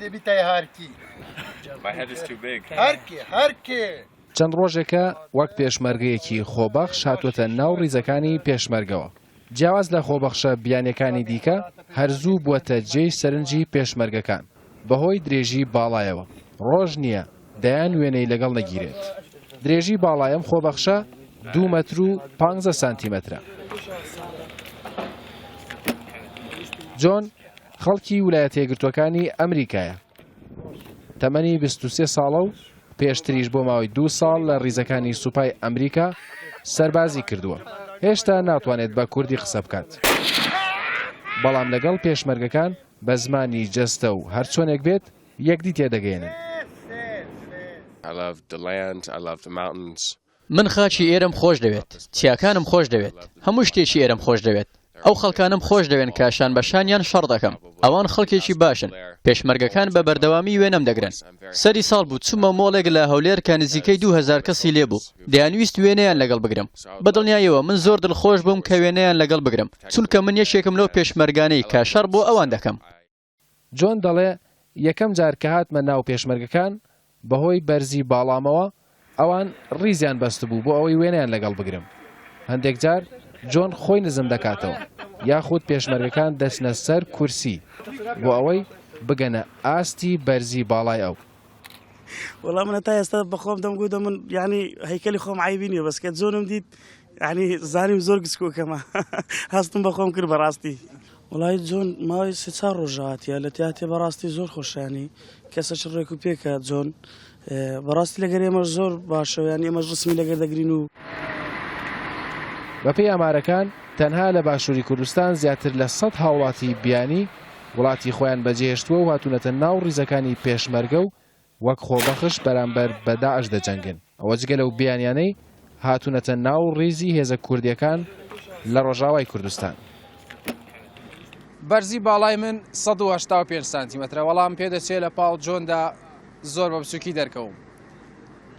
دەبیتای هارکی هەرکێ چەند ڕۆژێکە وەک پێشمەرگەیەکی خۆبەخش هاتووەتە ناو ڕیزەکانی پێشمەرگەوە. جیاواز لە خۆبەخشە بیانیەکانی دیکە هەرزوو بووەتە جێی سەرنجی پێشمەرگەکان بەهۆی درێژی باڵایەوە. ڕۆژ نییە دەیان وێنەی لەگەڵ نەگیرێت. درێژی باڵایەم خۆبەخشە 2 مەتر و 15 سانتیمەترە. جۆن خەڵکی ویلایەتە یەکگرتووەکانی ئەمریکایە. تەمەنی 23 ساڵە و پێشتریش بۆ ماوەی 2 ساڵ لە ڕیزەکانی سوپای ئەمریکا سەربازی کردووە. هێشتا ناتوانێت بە کوردی قسە بکات. بەڵام لەگەڵ پێشمەرگەکان بە زمانی جەستە و هەرچۆنێک بێت یەکدی تێدەگەێنن. من خاچی ئێرەم خۆش دەوێت، چیاکانم خۆش دەوێت، هەموو شتێکی ئێرەم خۆش دەوێت. ئەو خەڵکانم خۆش دەوێن کاشان بەشانیان شەڕ دەکەم. ئەوان خەڵکێکی باشن. پێشمەرگەکان بە بەردەوامی وێنەم دەگرن. سەری ساڵ بوو چوومە مۆڵێک لە هەولێر کە نزیکەی 2000 کەسی لێبوو. دەیانویست وێنەیان لەگەڵ بگرم. بەدڵنیایەوە من زۆر دڵخۆش بووم کە وێنەیان لەگەڵ بگرم، چونکە من یەکێکم لەو پێشمەرگانەی کە شەڕ بۆ ئەوان دەکەم. جۆن دەڵێ یەکەم جار کە هاتمە ناو پێشمەرگەکان بەهۆی بەرزی باڵامەوە ئەوان ڕیزیان بەست بوو بۆ ئەوەی وێنەیان لەگەڵ بگرم. هەندێک جار جۆن خۆی نزم دەکاتەوە یاخود پێشمەرگەکان دەچنە سەر کورسی بۆ ئەوەی بگەنە ئاستی بەرزی باڵای ئەو. وەڵام من تا ئێستا بەخۆم دەمگوتە من یعنی هەیکەلی خۆم عیبی نییە بەس کە جۆنم دیت یعنی زانیم زۆر گسکۆکەمە هەستم بەخۆم کرد بەڕاستی. وڵای جۆن ماوەی 3-4 ڕۆژهاتیە لە تیاتێ بەڕاستی زۆر خۆشیانی کەسە ڕێک و پێکە جۆن بەڕاستی لەگەر ئێمەش زۆر باشە یان ئێمەش ڕسمی لەگەر دەگرین و بەپێی ئامارەکان تەنها لە باشووری کوردستان زیاتر لە 100 هاوڵاتی بیانی وڵاتی خۆیان بەجێهێشتووە و هاتوونەتە ناو ڕیزەکانی پێشمەرگە و وەک خۆبەخش بەرامبەر بە داعش دەجەنگن. ئەوە جگە لەو بیانیانەی هاتوونەتە ناو ڕیزی هێزە کوردیەکان لە ڕۆژاوای کوردستان. بەرزی باڵای من 185 سانتیمەترە، وەڵام پێدەچێت لە پاڵ جۆندا زۆر بە بچووکی دەرکەوم.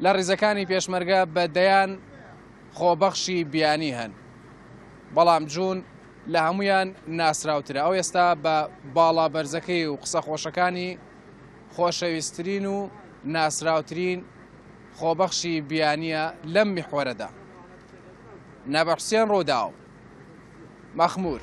لە ڕیزەکانی پێشمەرگە بەدەیان خۆبەخشی بیانی هەن، بەڵام جوون لە هەمویان ناسراوترە. ئەو ئێستا بە باڵا بەرزەکەی و قسە خۆشەکانی خۆشەویستترین و ناسراوترین خۆبەخشی بیانیە لەم میحوەرەدا. نەبە حوسێن ڕۆداو، مەخموور.